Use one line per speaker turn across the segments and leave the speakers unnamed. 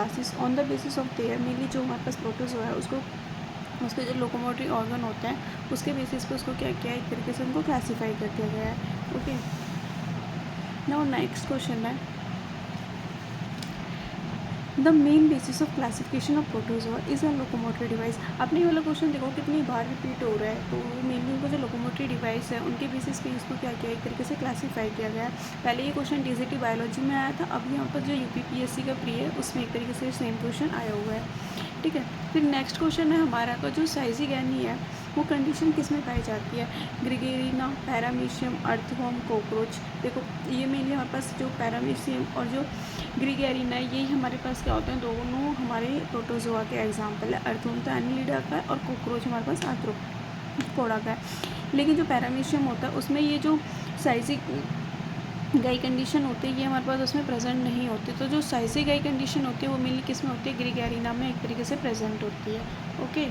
Classes on the basis of their, mainly जो हमारे पास प्रोटोजोआ है उसको उसके जो लोकोमोटरी ऑर्गन होते हैं उसके बेसिस पे उसको क्या किया एक तरीके से उनको क्लासीफाई कर दिया गया है। ओके, नाउ नेक्स्ट क्वेश्चन है the main basis of classification of protozoa is a locomotory device. आपने ये वाला क्वेश्चन देखो कितनी बार रिपीट हो रहा है, तो मेनली उनको जो लोकोमोटरी डिवाइस है उनके बेसिस पे इसको क्या किया एक तरीके से क्लासीफाई किया गया है। पहले ये क्वेश्चन टीजीटी बायोलॉजी में आया था, अब यहाँ पर जो यूपीपीएससी का प्री है उसमें एक तरीके से सेम क्वेश्चन आया हुआ है। ठीक है, फिर नेक्स्ट क्वेश्चन है हमारा का जो साइजीगैनी है वो कंडीशन किस में पाई जाती है, ग्रिगेरिना, पैरामीशियम, अर्थवर्म, कॉकरोच। देखो ये मेनली हमारे पास जो पैरामीशियम और जो ग्रिगेरिना है यही हमारे पास क्या होते हैं, दोनों हमारे प्रोटोजोआ के एग्जाम्पल है। अर्थवर्म तो एनिलिडा का है और कॉकरोच हमारे पास आर्थ्रोपोडा का है। लेकिन जो पैरामीशियम होता है उसमें ये जो साइजिक गाई कंडीशन होती है ये हमारे पास उसमें प्रेजेंट नहीं होती। तो जो साइजिक गाई कंडीशन होती है वो मेनली किस में होती है, ग्रिगेरिना में एक तरीके से प्रेजेंट होती है। ओके,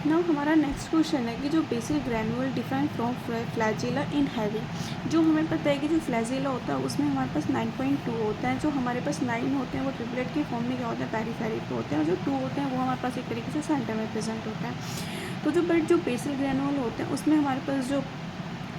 नाउ हमारा नेक्स्ट क्वेश्चन है कि जो basal granule define from flagella in heavy. जो हमें पता है कि जो फ्लैजिला होता है उसमें हमारे पास 9.2 होता है, जो हमारे पास 9 होते हैं वो ट्रिपलेट के फॉर्म में क्या होते हैं, पेरिफेरी पे होते हैं, और जो 2 होते हैं वो हमारे पास एक तरीके से सेंटर में प्रेजेंट होता है। तो जो बेसिल ग्रैनुअल होते हैं उसमें हमारे पास जो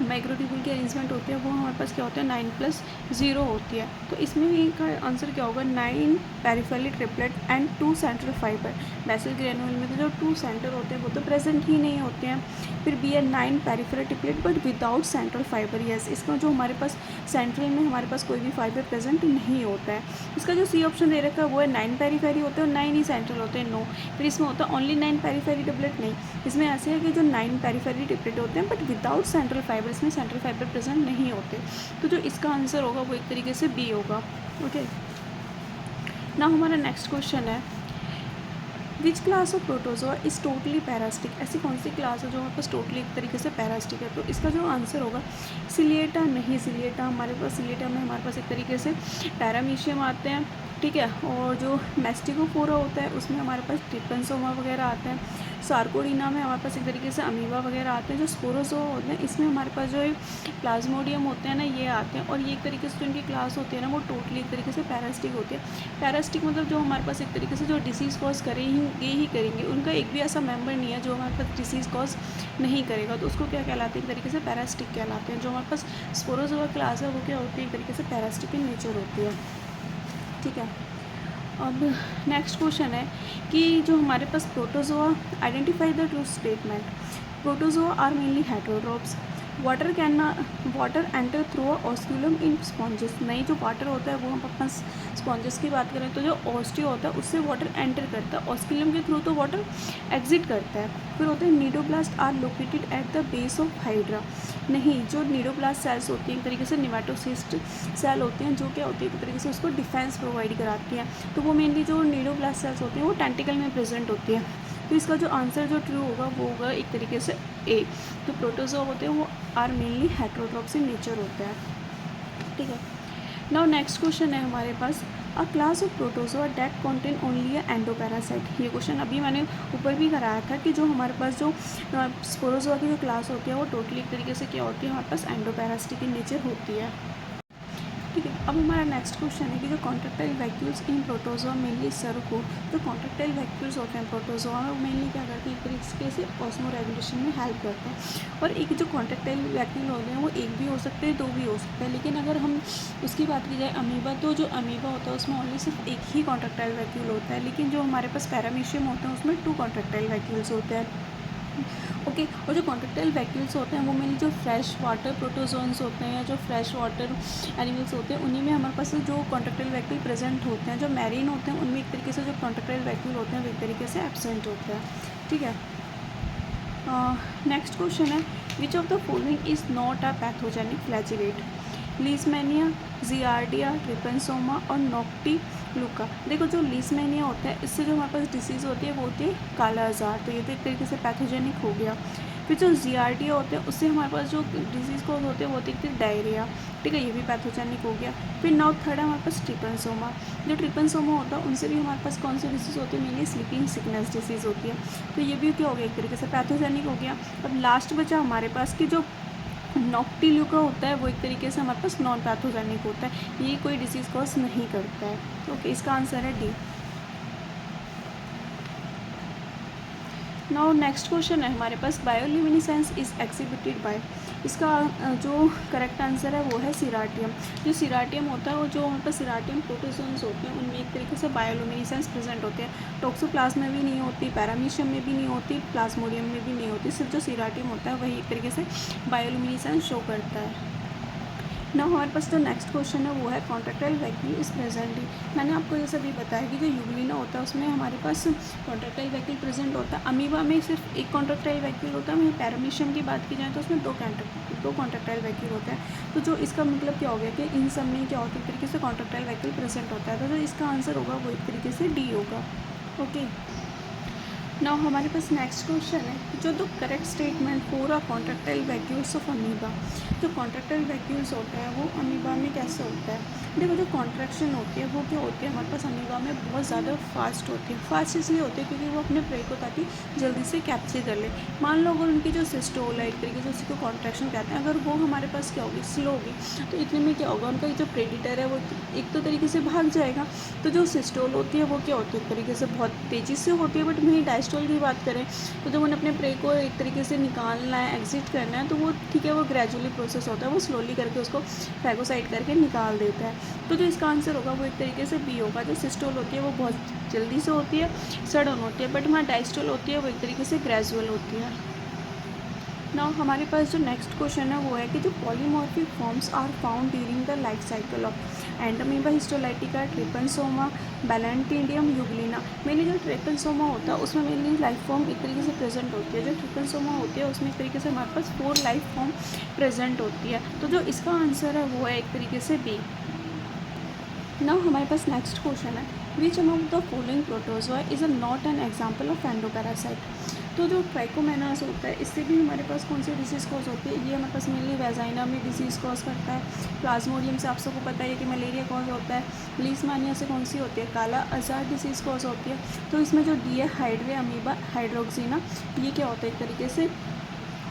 माइक्रोट्यूबुल की अरेंजमेंट होती है वो हमारे पास क्या होता है 9+0 होती है। तो इसमें भी का आंसर क्या होगा, 9 peripheral triplet and 2 central fibre. Basal granule में तो जो 2 सेंटर होते हैं वो तो प्रेजेंट ही नहीं होते हैं। फिर बी है 9 peripheral triplet but without central fibre. Yes, इसका जो हमारे पास सेंट्रल में हमारे पास कोई भी फाइबर प्रेजेंट नहीं होता है। इसका जो सी ऑप्शन दे रखा है वो है 9 पेरिफेरी होते हैं और 9 ही सेंट्रल होते हैं। नो, फिर इसमें होता है ओनली 9 पेरिफेरी ट्रिपलेट। नहीं, इसमें ऐसे है कि जो 9 पेरिफेरी ट्रिपलेट होते हैं बट विदाउट सेंट्रल फाइबर, इसमें सेंट्रल फाइबर प्रेजेंट नहीं होते। तो जो इसका आंसर होगा वो एक तरीके से बी होगा। ओके, ना हमारा नेक्स्ट क्वेश्चन है which class of protozoa is totally parasitic. ऐसी कौन सी क्लास है जो हमारे पास टोटली एक तरीके से पैरास्टिक है। तो इसका जो आंसर होगा सिलिएटा। नहीं, सिलिएटा हमारे पास सिलिएटा में हमारे पास एक तरीके से पैरामीशियम आते हैं, ठीक है, और जो मैस्टिकोफोरा होता है उसमें हमारे पास ट्रिपन्सोमा वगैरह आते हैं। सार्कोडीना में हमारे पास एक तरीके से अमीबा वगैरह आते हैं। जो स्पोरोजोआ होते हैं इसमें हमारे पास जो प्लाज्मोडियम होते हैं ना ये आते हैं, और ये एक तरीके से जो इनकी क्लास होती है ना वो टोटली एक तरीके से पैरास्टिक होती है। पैरास्टिक मतलब जो हमारे पास एक तरीके से जो डिसीज़ कॉज ही करेंगे, उनका एक भी ऐसा मेंबर नहीं है जो हमारे पास डिसीज़ कॉज नहीं करेगा, तो उसको क्या कहलाते हैं, एक तरीके से पैरास्टिक कहलाते हैं। जो हमारे पास स्पोरोजोआ क्लास है वो क्या होती है, एक तरीके से पैरास्टिक इन नेचर होती है। ठीक है, अब नेक्स्ट क्वेश्चन है कि जो हमारे पास protozoa identify the true statement. Protozoa are mainly heterotrophs. Water enter through osculum in sponges. नहीं, जो वाटर होता है वो हम अपन स्पॉन्जेस की बात करें तो जो ऑस्टियो होता है उससे वाटर एंटर करता है, ऑस्क्यूलम के थ्रू तो वाटर एग्जिट करता है। फिर होता है cnidoblast are located at the base of hydra. नहीं, जो नीडोब्लास्ट सेल्स होती हैं एक तरीके से निमेटोसिस्ट सेल होती हैं जो क्या होती है एक तरीके से उसको डिफेंस प्रोवाइड कराती हैं। तो वो मेनली जो नीडोब्लास्ट सेल्स होती हैं वो टेंटिकल में प्रेजेंट होती है। तो इसका जो आंसर जो ट्रू होगा वो होगा एक तरीके से ए। तो प्रोटोजोआ होते हैं वो are mainly heterotrophs in nature होते हैं। ठीक है, नाउ नेक्स्ट क्वेश्चन है हमारे पास a class of protozoa that contain only a endoparasite. ये क्वेश्चन अभी मैंने ऊपर भी कराया था कि जो हमारे पास जो स्पोरोजोआ की जो क्लास होती है वो टोटली एक तरीके से क्या होती है, हमारे पास एंडोपैरासिटिक इन नेचर होती है। ठीक है, अब हमारा नेक्स्ट क्वेश्चन है कि जो कॉन्ट्रेक्टाइल वैक्यूल्स इन प्रोटोजोआ मेनली सर्व को, जो कॉन्ट्रेक्टाइल वैक्यूल्स होते हैं प्रोटोजोआ में वो मेनली क्या करते हैं, एक तरीके से ऑस्मो रेगुलेशन में हेल्प करते हैं। और एक जो कॉन्ट्रेक्टाइल वैक्यूल होते हैं वो एक भी हो सकते हैं, दो भी हो सकते हैं। लेकिन अगर हम उसकी बात की जाए अमीबा, तो जो अमीबा होता है उसमें ओनली सिर्फ एक ही कॉन्ट्रेक्टाइल वैक्यूल होता है। लेकिन जो हमारे पास पैरामीशियम होते हैं उसमें 2 कॉन्ट्रेक्टाइल वैक्यूल्स होते हैं। ओके, और जो कॉन्ट्रेक्टाइल वैक्यूल्स होते हैं वो मेनली जो फ्रेश वाटर प्रोटोजोन्स होते हैं या जो फ्रेश वाटर एनिमल्स होते हैं उन्हीं में हमारे पास जो कॉन्ट्रेक्टाइल वैक्यूल प्रेजेंट होते हैं। जो मैरीन होते हैं उनमें एक तरीके से जो कॉन्ट्रेक्टाइल वैक्यूल होते हैं वो एक तरीके से एब्सेंट होते हैं। ठीक है, नेक्स्ट क्वेश्चन है which of the following is not a pathogenic flagellate. Leishmania, Giardia, Trypanosoma और नॉक्टिलुका। देखो जो लीसमैनिया होता है इससे जो हमारे पास डिसीज़ होती है वो होती है काला आजार, तो ये तो एक तरीके से पैथोजेनिक हो गया। फिर जो जियार्डिया होते हैं उससे हमारे पास जो डिजीज़ को होते हैं वो होती है डायरिया, ठीक है, ये भी पैथोजेनिक हो गया। फिर नाउ थर्ड है हमारे पास ट्रिपन्सोमा। जो ट्रिपन्सोमा होता है उनसे भी हमारे पास कौन सी डिसीज़ होती है, मेनली स्लीपिंग सिकनेस डिसीज़ होती है। तो ये भी क्या हो गया, एक तरीके से पैथोजेनिक हो गया। अब लास्ट बचा हमारे पास कि जो नॉक्टिल्यू का होता है वो एक तरीके से हमारे पास नॉन पैथोजेनिक होता है, ये कोई डिसीज़ कॉज नहीं करता है। ओके, इसका आंसर है डी। नाउ नेक्स्ट क्वेश्चन है हमारे पास, बायोल्यूमिनेसेंस इज एक्सिबिटेड बाय। इसका जो करेक्ट आंसर है वो है सीराटियम। जो सीराटियम होता है वो जो हमारे पास सीराटियम प्रोटोजोन्स होते हैं उनमें एक तरीके से बायोल्यूमिनेसेंस प्रेजेंट होते हैं। टोक्सोप्लाज्म में भी नहीं होती, पैरामीशियम में भी नहीं होती, प्लाज्मोडियम में भी नहीं होती, सिर्फ जो सीराटियम होता है वही एक तरीके से बायोल्यूमिनेसेंस शो करता है। ना हमारे पास जो नेक्स्ट क्वेश्चन है वो है कॉन्ट्रैक्टाइल वैक्यूल इज प्रेजेंट। मैंने आपको ये सभी बताया कि जो यूग्लिना होता है उसमें हमारे पास कॉन्ट्रैक्टाइल वैक्यूल प्रेजेंट होता है। अमीबा में सिर्फ एक कॉन्ट्रैक्टाइल वैक्यूल होता है। वहीं पैरामीशियम की बात की जाए तो उसमें दो कॉन्ट्रैक्टाइल वैक्यूल होता है। तो जो इसका मतलब क्या हो गया कि इन सब में क्या होता है, एक तरीके से कॉन्ट्रैक्टाइल वैक्यूल प्रेजेंट होता है। तो जो इसका आंसर होगा वो एक तरीके से डी होगा। ओके, नाउ हमारे पास नेक्स्ट क्वेश्चन है, जो the correct statement for a contractile vacuoles of amoeba. जो कॉन्ट्रैक्टाइल वैक्यूल्स होता है वो अमीबा में कैसे होता है। देखो, जो कॉन्ट्रैक्शन होती है वो क्या होती है हमारे पास अमीबा में बहुत ज़्यादा फास्ट होती है। फास्ट इसलिए होती है क्योंकि वो अपने प्रे को ताकि जल्दी से कैप्चर कर ले। मान लो अगर उनकी जो सिस्टोल है एक तरीके से उसी को कॉन्ट्रैक्शन कहते हैं, अगर वो हमारे पास क्या होगी, स्लो होगी, तो इतने में क्या होगा, उनका जो प्रेडिटर है वो एक तो तरीके से भाग जाएगा। तो जो सिस्टोल होती है वो क्या होती है, एक तरीके से बहुत तेज़ी से होती है। बट वहीं डायस्टोल की बात करें तो जब उन्हें अपने प्रे को एक तरीके से निकालना है, एग्जिट करना है, तो वो ठीक है, वो ग्रेजुअली प्रोसेस होता है, वो स्लोली करके उसको फैगोसाइड करके निकाल देता है। तो जो इसका आंसर होगा वो एक तरीके से बी होगा। जो सिस्टोल होती है वो बहुत जल्दी से होती है, सडन होती है, बट वहाँ डायस्टोल होती है वो एक तरीके से ग्रेजुअल होती है। नाउ हमारे पास जो नेक्स्ट क्वेश्चन है वो है कि जो polymorphic forms are found during the life cycle of Entamoeba histolytica, Trypanosoma, Balantidium, Euglena. Mainly जो ट्रिपनसोमा होता है उसमें मेनली लाइफ फॉर्म एक तरीके से प्रेजेंट होती है। जो ट्रिपनसोमा होती है उसमें एक तरीके से हमारे पास 4 लाइफ फॉर्म प्रेजेंट होती है। तो जो इसका आंसर है वो है एक तरीके से बी। नाउ हमारे पास नेक्स्ट क्वेश्चन है, which among the following protozoa is a not an example of endoparasite. तो जो ट्राइकोमेनास होता है इससे भी हमारे पास कौन सी डिसीज़ कॉज होती है, ये हमारे पास मेनली वेजाइना में डिसीज़ कॉज करता है। प्लाज्मोडियम से आप सबको पता है कि मलेरिया कॉज होता है। लीशमानिया से कौन सी होती है, काला अज़ार डिसीज़ कॉज होती है। तो इसमें जो डी है, हाइड्रे अमीबा हाइड्रोक्सिना, ये क्या होता है, एक तरीके से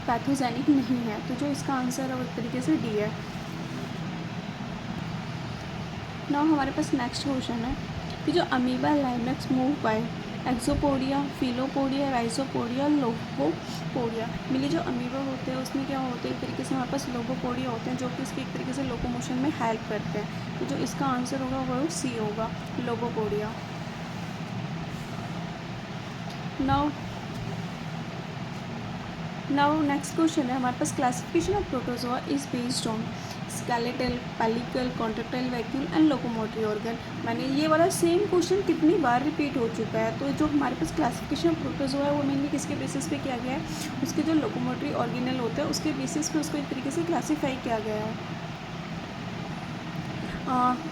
पैथोजेनिक नहीं है। तो जो इसका आंसर है वो एक तरीके से डी है। नाउ हमारे पास नेक्स्ट क्वेश्चन है कि जो amoeba Limax move by एक्सोपोडिया, filopodia, राइजोपोडिया, lobopodia. मिली जो अमीबा होते हैं उसमें क्या होते हैं, एक तरीके से हमारे पास लोबोपोडिया होते हैं जो कि इसके एक तरीके से लोकोमोशन में हेल्प करते हैं। तो जो इसका आंसर होगा वो सी होगा, लोबोपोडिया। नाउ नेक्स्ट क्वेश्चन है हमारे पास, classification of protozoa is based on skeletal, pellicle, contractile vacuole and locomotory organ. मैंने ये वाला सेम क्वेश्चन कितनी बार रिपीट हो चुका है। तो जो हमारे पास क्लासिफिकेशन ऑफ प्रोटोजोआ है वो मेनली किसके बेसिस पे किया गया है, उसके जो लोकोमोटरी ऑर्गेनल होते हैं उसके बेसिस पे उसको एक तरीके से क्लासीफाई किया गया है।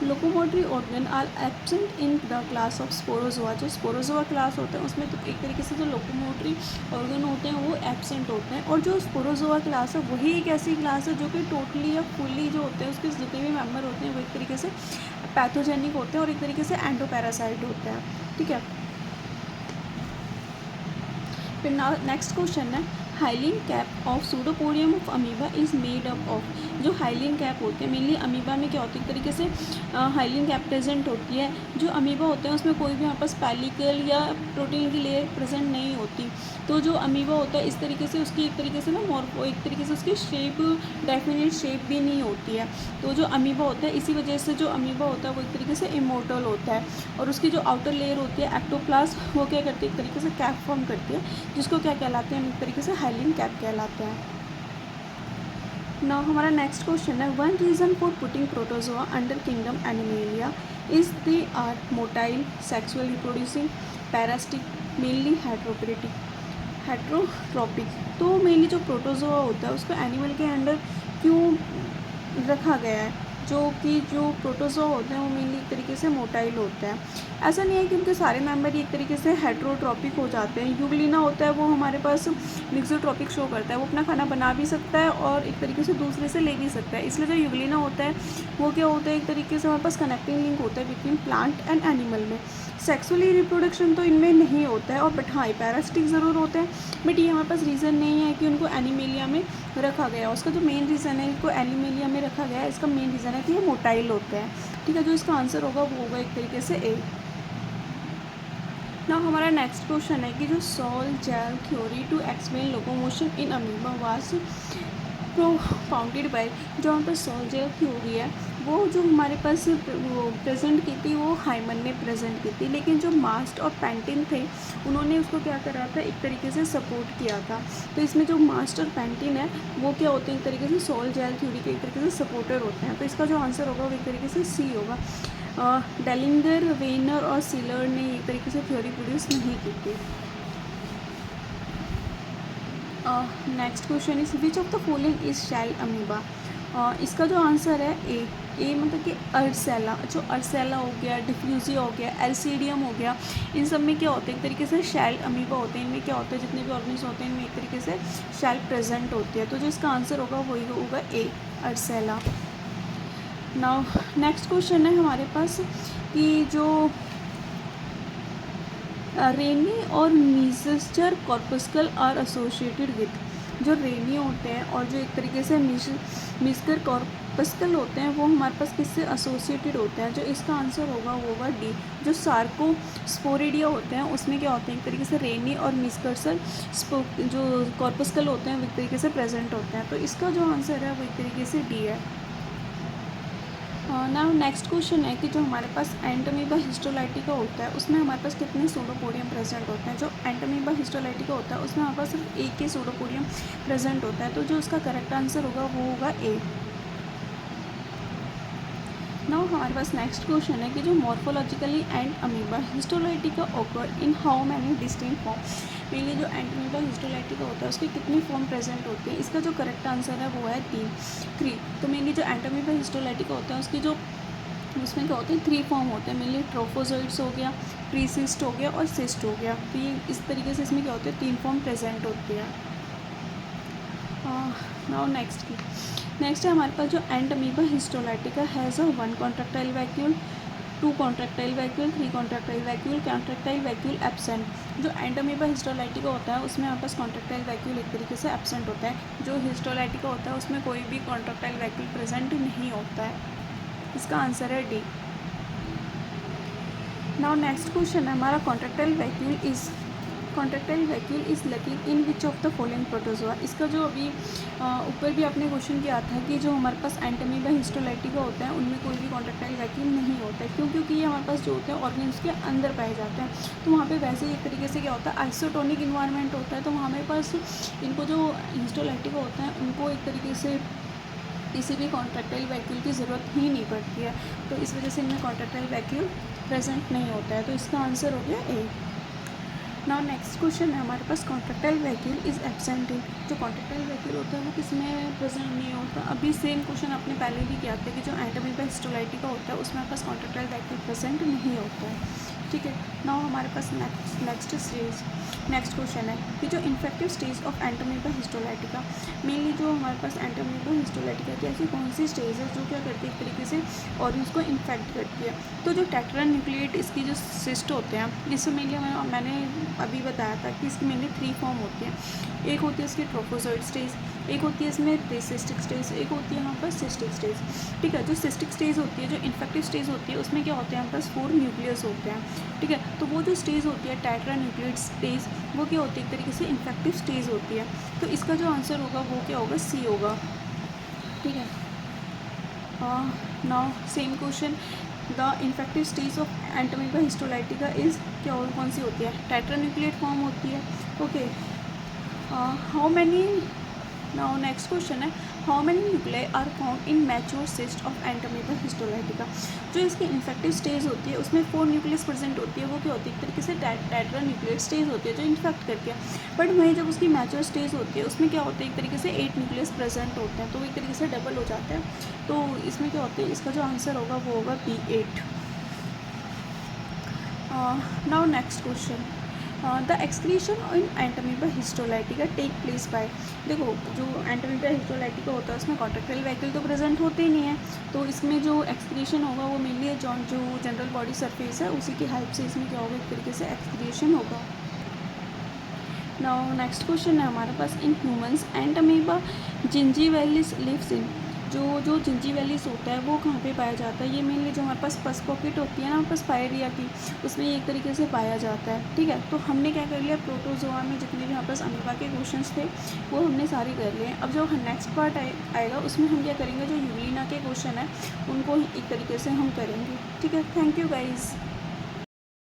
Locomotory organ are absent in the class of sporozoa. जो स्पोरोजोआ क्लास होता है उसमें तो एक तरीके से जो लोकोमोटरी ऑर्गन होते हैं वो एब्सेंट होते हैं। और जो स्पोरोजोआ क्लास है वही एक ऐसी क्लास है जो कि टोटली या फुल्ली जो होते हैं उसके जितने भी मेम्बर होते हैं वो एक तरीके से पैथोजेनिक होते हैं और एक तरीके से एंडोपैरासाइट होते हैं। ठीक है, फिर नेक्स्ट क्वेश्चन है, hyaline cap of pseudopodium of amoeba is made up of. जो हाइलिन कैप होते हैं मेनली अमीबा में क्या होती है, एक तरीके से हाइलिन कैप प्रेजेंट होती है। जो अमीबा होते हैं उसमें कोई भी हमारे पास पैलिकल या प्रोटीन की लेयर प्रेजेंट नहीं होती। तो जो अमीबा होता है इस तरीके से उसकी एक तरीके से ना मॉर्फो, एक तरीके से उसकी शेप डेफिनेट शेप भी नहीं होती है। तो जो अमीबा होता है इसी वजह से जो अमीबा होता है वो एक तरीके से इमोर्टल होता है। और उसकी जो आउटर लेयर होती है एक्टोप्लाज्म, वो क्या करती है, एक तरीके से कैप फॉर्म करती है, जिसको क्या कहलाते हैं, एक तरीके से हाइलिन कैप कहलाते हैं। नाउ हमारा नेक्स्ट क्वेश्चन है, one reason for putting protozoa under kingdom animalia is they are motile, sexual reproducing, parasitic, mainly heterotrophic. तो मेनली जो प्रोटोजोआ होता है उसको एनिमल के अंडर क्यों रखा गया है, जो कि जो प्रोटोजोआ होते हैं वो मेनली एक तरीके से मोटाइल होते हैं। ऐसा नहीं है कि उनके सारे मेंबर ही एक तरीके से हेट्रोट्रॉपिक हो जाते हैं। यूग्लिना होता है वो हमारे पास मिक्सोट्रॉपिक शो करता है, वो अपना खाना बना भी सकता है और एक तरीके से दूसरे से ले भी सकता है। इसलिए जो यूग्लिना होता है वो क्या होता है, एक तरीके से हमारे पास कनेक्टिंग लिंक होता है बिटवीन प्लांट एंड एनिमल में। सेक्सुअली रिप्रोडक्शन तो इनमें नहीं होता है, और बट हाँ पैरासिटिक ज़रूर होते हैं, बट ये हमारे पास रीज़न नहीं है कि उनको एनिमेलिया में रखा गया। उसका जो मेन रीज़न है इनको एनिमेलिया में रखा गया है, इसका मेन रीज़न है कि ये मोटाइल होते हैं। ठीक है, जो इसका आंसर होगा वो होगा एक तरीके से ए। ना हमारा नेक्स्ट क्वेश्चन है कि जो sol gel theory to explain locomotion in amoeba was propounded by, जो हमारे पास सोल-जेल थ्योरी है वो जो हमारे पास वो प्रेजेंट की थी वो हाइमन ने प्रेजेंट की थी, लेकिन जो मास्ट और पेंटिन थे उन्होंने उसको क्या करा था, एक तरीके से सपोर्ट किया था। तो इसमें जो मास्ट और पेंटिन है वो क्या होते हैं, एक तरीके से सोल-जेल थ्योरी के एक तरीके से सपोर्टर होते हैं। तो इसका जो आंसर होगा वो एक तरीके से सी होगा। डेलिंगर, वेनर और सीलर ने एक तरीके से थ्योरी प्रोड्यूस नहीं की थी। Next question is which of the following is shell amoeba. इसका जो आंसर है ए मतलब कि अर्सेला, जो अर्सेला हो गया, डिफ्यूजिया हो गया, एल्सीडियम हो गया, इन सब में क्या होता है, एक तरीके से शेल अमीबा होते हैं। इनमें क्या होता है, जितने भी ऑर्गेनिज्म होते हैं इनमें एक तरीके से शेल प्रेजेंट होती है। तो जो इसका आंसर होगा वही होगा A, Arcella. Now next question है हमारे पास कि जो रेनी और Miescher corpuscle are associated with, जो रेनी होते हैं और जो एक तरीके से मिक्सचर कॉर्पस्कल होते हैं वो हमारे पास किससे एसोसिएटेड होते हैं। जो इसका आंसर होगा वो होगा डी, जो सार्कोस्पोरिडिया होते हैं उसमें क्या होते हैं, एक तरीके से रेनी और मिक्सचर जो कॉर्पस्कल होते हैं वो एक तरीके से प्रेजेंट होते हैं। तो इसका जो आंसर है वो एक तरीके से डी है। नाउ नेक्स्ट क्वेश्चन है कि जो हमारे पास एंटमीबा हिस्टोलाइटिका होता है उसमें हमारे पास कितने सूडोपोडियम प्रेजेंट होते हैं। जो एंटमीबा हिस्टोलाइटिका होता है उसमें हमारे पास सिर्फ एक ही सूडोपोडियम प्रेजेंट होता है। तो जो उसका करेक्ट आंसर होगा वो होगा ए। नाउ हमारे पास नेक्स्ट क्वेश्चन है कि जो मॉर्फोलॉजिकली एंड अमीबा हिस्टोलाइटिका ओकर in how many distinct form. Mainly जो एंटमीबा हिस्टोलाइटिका होता है उसकी कितनी फॉर्म प्रेजेंट होती है। इसका जो करेक्ट आंसर है वो है 3। तो मेनली जो एंटमीबा हिस्टोलाइटिका होता है उसकी जो उसमें क्या होते हैं 3 फॉर्म होते हैं। मेनली ट्रोफोजोइड्स हो गया, प्रीसिस्ट हो गया और सिस्ट हो गया। तो ये इस तरीके से इसमें क्या होते हैं 3 फॉर्म प्रेजेंट होती है। नाउ नेक्स्ट है हमारे पास जो Entamoeba histolytica has a 1 contractile vacuole, 2 contractile vacuole, 3 contractile vacuole, contractile vacuole absent. जो एंटमीबा हिस्टोलाइटिका होता है उसमें हमारे पास कॉन्ट्रैक्टाइल वैक्यूल एक तरीके से एब्सेंट होता है। जो हिस्टोलाइटिका होता है उसमें कोई भी कॉन्ट्रैक्टाइल वैक्यूल प्रेजेंट नहीं होता है। इसका आंसर है डी। नाउ नेक्स्ट क्वेश्चन है हमारा contractile vacuole is locking in which of the following protozoa. इसका जो अभी ऊपर भी आपने क्वेश्चन किया था कि जो हमारे पास एंटमीबा हिस्टोलाइटिका होता है उनमें कोई भी कॉन्ट्रैक्टाइल वैक्यूल नहीं होता है। क्यों? क्योंकि ये हमारे पास जो होते हैं ऑर्गेन्स के अंदर पाए जाते हैं। तो वहाँ पे वैसे ही एक तरीके से क्या होता है आइसोटोनिक इन्वायरमेंट होता है। तो हमारे पास इनको जो हिस्टोलाइटिका होता है उनको एक तरीके से किसी भी कॉन्ट्रैक्टाइल वैक्यूल की ज़रूरत ही नहीं पड़ती है। तो इस वजह से इनमें कॉन्ट्रैक्टाइल वैक्यूल प्रेजेंट नहीं होता है। तो इसका आंसर हो गया ए। नाउ नेक्स्ट क्वेश्चन है हमारे पास contractile vacuole is absent in. जो कॉन्ट्रैक्टाइल वैक्यूल होता है वो किसमें प्रेजेंट नहीं होता। अभी सेम क्वेश्चन आपने पहले भी किया था कि जो एंटमीबा हिस्टोलाइटिका होता है उसमें हमारे पास कॉन्ट्रैक्टाइल वैक्यूल प्रेजेंट नहीं होता है। ठीक है, नाउ हमारे पास नेक्स्ट क्वेश्चन है कि जो infective stage of Entamoeba histolytica. Mainly जो हमारे पास एंटमीबा हिस्टोलाइटिका की ऐसी कौन सी स्टेज है जो क्या करती है एक तरीके से ऑर्गन्स को इन्फेक्ट करती है। तो जो टेट्रान्यूक्लिएट इसकी जो सिस्ट होते हैं जिससे मेनली मैंने अभी बताया था कि इसकी मेनली 3 फॉर्म होती हैं। एक होती है इसकी ट्रोफोजोइड स्टेज, एक होती है इसमें प्रीसिस्टिक स्टेज, एक होती है यहाँ पर सिस्टिक स्टेज। ठीक है, जो सिस्टिक स्टेज होती है, जो इन्फेक्टिव स्टेज होती है उसमें क्या होते हैं हमारे पास 4 न्यूक्लियस होते हैं। ठीक है, तो वो जो स्टेज होती है टेट्रान्यूक्लिएट स्टेज वो क्या होती है एक तरीके से इन्फेक्टिव स्टेज होती है। तो इसका जो आंसर होगा वो क्या होगा सी होगा। ठीक है, now same question the infective stage of Entamoeba histolytica is क्या और कौन सी होती है टेट्रान्यूक्लिएट फॉर्म होती है। Okay, how many now next question है how many nuclei are found in mature cyst of Entamoeba histolytica. जो इसकी इन्फेक्टिव स्टेज होती है उसमें 4 न्यूक्लियस प्रेजेंट होती है। वो क्या होती है एक तरीके से टेट्रान्यूक्लिएट स्टेज होती है जो इन्फेक्ट करती है। बट वहीं जब उसकी मैच्योर स्टेज होती है उसमें क्या होता है एक तरीके से 8 न्यूक्लियस प्रेजेंट होते हैं। तो एक तरीके से डबल हो जाते हैं। तो इसमें क्या होता है इसका जो आंसर होगा वो होगा B8। Now next question the excretion in entamoeba histolytica take place by, देखो जो एंटामीबा हिस्टोलाइटिका होता है उसमें कॉन्ट्रैक्टाइल वेहिकल तो प्रेजेंट होते ही नहीं है, तो इसमें जो एक्सक्रीशन होगा वो मेनली जो जनरल बॉडी सरफेस है उसी की हेल्प से इसमें क्या होगा, एक तरीके से एक्सक्रीशन होगा। नाउ नेक्स्ट क्वेश्चन है हमारे पास, in humans Entamoeba gingivalis lives in, जो जिंजीवैलिस होता है वो कहाँ पे पाया जाता है, ये मेनली जो हमारे पास पस पॉकेट होती है ना हमारे पास पायरिया की, उसमें ये एक तरीके से पाया जाता है। ठीक है, तो हमने क्या कर लिया, प्रोटोजोआ में जितने भी हमारे पास अमीबा के क्वेश्चंस थे वो हमने सारे कर लिए। अब जो नेक्स्ट पार्ट आएगा उसमें हम क्या करेंगे, जो यूलिना के क्वेश्चन है उनको एक तरीके से हम करेंगे। ठीक है, थैंक यू गाइज़।